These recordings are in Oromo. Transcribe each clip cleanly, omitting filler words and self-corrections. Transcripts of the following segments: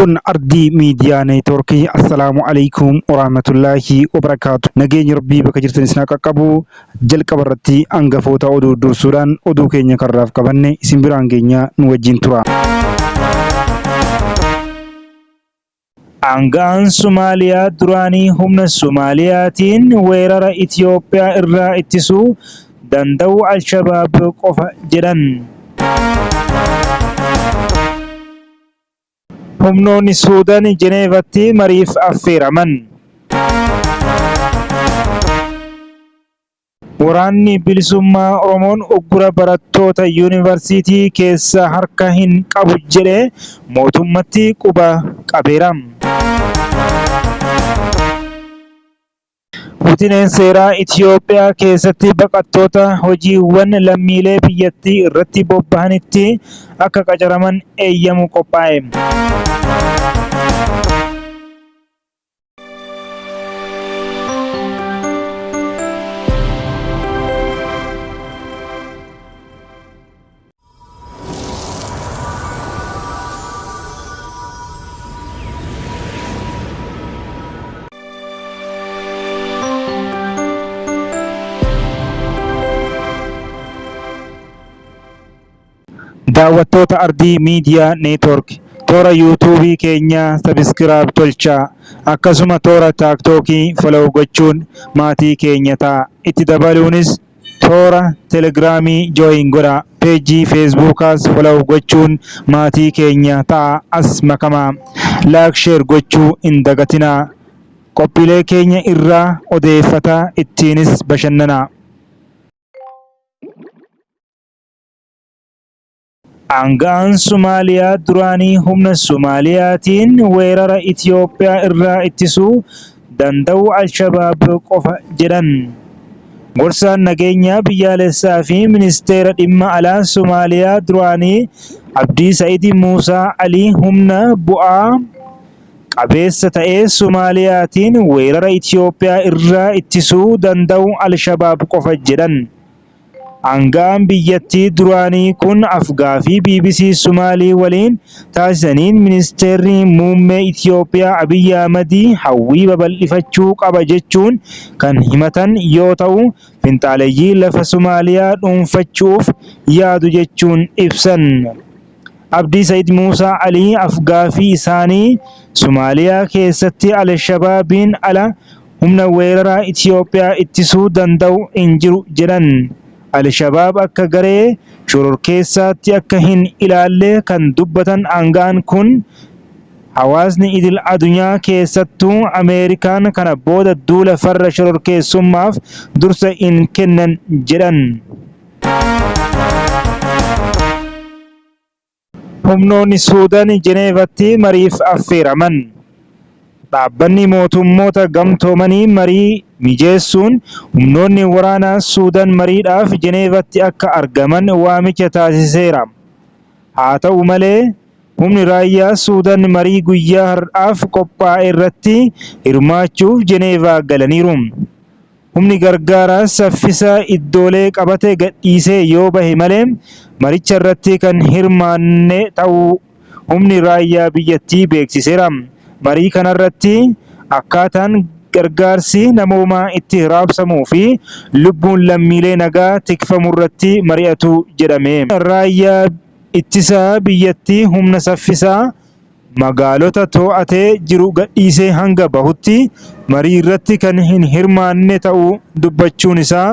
Kun ardii miidiyaa neetwoorkii. Assalaamu alaikum warahmatullaahi wabarakaatu. Nageenyi rabbii bakka jirtan isin haa qaqqabu. Jalqaba irratti hangafoota oduu dursuudhaan oduu keenya karraaf qabanne isin biraan geenya nu wajjin tura. Aangaan Somaaliyaa duraanii humna Soomaaliyaatiin weerara Itoophiyaa irraa ittisuu danda'u Al-Shabaab qofa jedhan. Humnoonni Suudaan Jeneevatti mariif affeeraman. Waraanni bilisummaa Oromoon uggura barattoota yuunivarsiitii keessa harka hin qabu jedhee mootummatti quba qabeera. Buutineen seeraa Itoophiyaa keessatti baqattoota hojiiwwan lammiilee biyyattii irratti bobba'anitti akka qacaraman eeyyamu qophaa'e. Daawwattoota ardii miidiyaa neetwoork toora yuutuubii keenya sabiskiraayib tolchaa, akkasuma toora taaktookii follow gochuun maatii keenya ta'a. Itti dabaluunis toora telegiraamii jooyin godha. Peejii feesbuukaas follow gochuun maatii keenya ta'a. As makamaa laayik sheer gochuu hin dagatinaa. Qophiilee keenya irraa odeeffataa, ittiinis bashannanaa. Aangaan Somaaliyaa duraanii humna Soomaaliyaatiin weerara Itoophiyaa irraa ittisuu danda'u Al-Shabaab qofa jedhan. Gorsaan nageenyaa biyyaalessaa fi ministeera dhimma alaa Somaaliyaa duraanii Abdii Sa'iid Muusaa Alii humna bu'aa qabeessa ta'ee Soomaaliyaatiin weerara Itoophiyaa irraa ittisuu danda'u Al-Shabaab qofa jedhan. Aangaan biyyattii duraanii kun Afgaaffii BBC Somaalii waliin taasisaniin ministeerri muummee Itoophiyaa Abiyyi Ahmad hawwii babal'ifachuu qaba jechuun kan himatan yoo ta'u, finxaaleeyyii lafa Somaaliyaa dhuunfachuuf yaadu jechuun ibsan. Abdii Sa'iid Muusaa Alii Afgaaffii isaanii Somaaliyaa keessatti Al-Shabaabiin ala humna weerara Itoophiyaa ittisuu danda'u hin jiru jedhan. Al-Shabaab akka garee shororkeessaatti akka hin ilaalle kan dubbatan aangaan kun hawaasni idil addunyaa keessattuu Ameerikaan kana booda duula farra shororkeessummaaf dursa hin kennan jedhan. Humnoonni Suudaan Jeneevatti mariif affeeraman. Dhaabbanni mootummoota gamtoomanii marii mijeessuun humnoonni waraanaa Suudaan mariidhaaf Jeneevatti akka argaman waamicha taasiseera. Haa ta'u malee humni raayyaa Suudaan marii guyyaa har'aaf qophaa'e irratti hirmaachuuf Jeneevaa galaniiru. Humni gargaaraa saffisa iddoolee qabate gadhiisee yoo bahe malee maricha irratti kan hirmaanne ta'uu humni raayyaa biyyattii beeksiseera. Marii kanarratti akkaataan gargaarsi namoomaa itti raabsamuu fi lubbuun lammiilee nagaa tikfamu irratti mari'atu jedhame. Raayyaa ittisaa biyyattii humna saffisaa magaalota to'atee jiru gadhiisee hanga bahutti marii irratti kan hin hirmaanne ta'uu dubbachuun isaa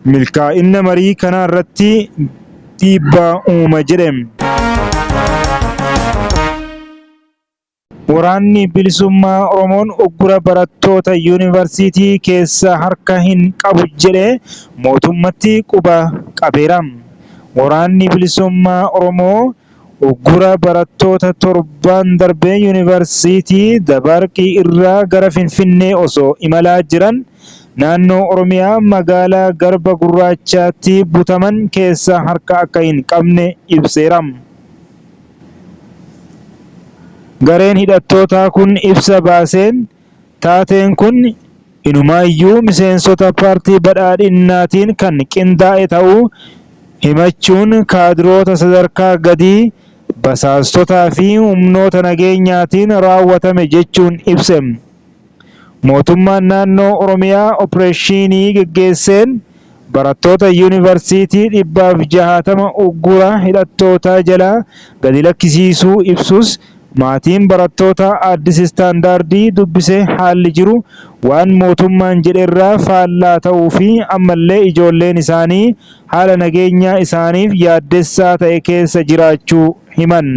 milkaa'ina marii kanaa irratti dhiibbaa uuma jedhe. Waraanni bilisummaa Oromoon uggura barattoota yuunivarsiitii keessa harka hin qabu jedhee mootummatti quba qabeera. Waraanni bilisummaa Oromoo uggura barattoota torban darbee yuunivarsiitii Dabaarqii irraa gara Finfinnee osoo imalaa jiran naannoo Oromiyaa magaalaa Garba Gurraachaatti butaman keessa harka akka hin qabne ibseera. Gareen hidhattootaa kun ibsa baaseen taateen kun inumaayyuu miseensota paartii badhaadhinnaatiin kan qindaa'e ta'uu himachuun kaadiroota sadarkaa gadii basaastotaa fi humnoota nageenyaatiin raawwatame jechuun ibse. Mootummaan naannoo Oromiyaa opereeshinii geggeesseen barattoota yuunivarsiitii 160 uggura hidhattootaa jalaa gadi lakkisiisuu ibsus maatiin barattoota Addis Istaandaardii dubbisee haalli jiru waan mootummaan jedherraa faallaa ta'uu fi ammallee ijoolleen isaanii haala nageenyaa isaaniif yaaddessaa ta'e keessa jiraachuu himan.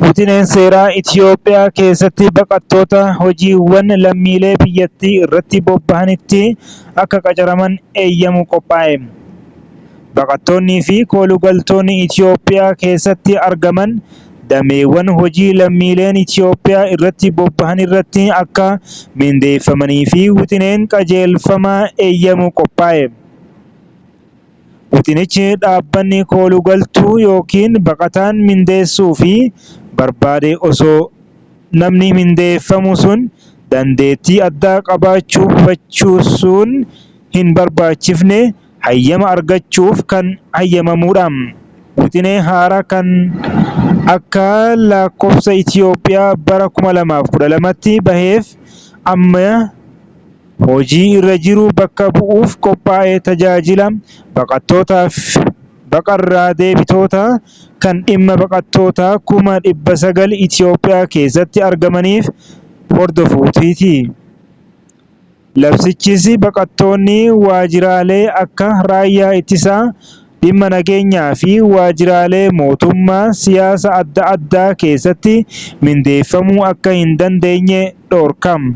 Wixineen seeraa Itoophiyaa keessatti baqattoota hojiiwwan lammiilee biyyattii irratti bobba'anitti akka qacaraman eeyyamu qophaa'e. Baqattoonnii fi koolugaltoonni Itoophiyaa keessatti argaman dameewwan hojii lammiileen Itoophiyaa irratti bobba'an irratti akka mindeeffamanii fi wixineen qajeelfamaa eeyyamu qophaa'e. Wixinichi dhaabbanni koolugaltuu yookiin baqataan mindeessuu fi barbaade osoo namni mindeeffamu sun dandeettii addaa qabaachuu hubachuun hin barbaachifne hayyama argachuuf kan hayyamamudha. Wixinee haaraa kan akka lakkoofsa Itoophiyaa bara 2012tti baheef amma hojii irra jiru bakka bu'uuf qophaa'ee tajaajila baqattootaaf baqarraa deebitoota kan dhimma baqattootaa 900,000 Itoophiyaa keessatti argamaniif hordofuuti. Labsichis baqattoonni waajjiraalee akka raayyaa ittisaa, dhimma nageenyaa fi waajjiraalee mootummaa siyaasa adda addaa keessatti mindeeffamuu akka hin dandeenye dhorkama.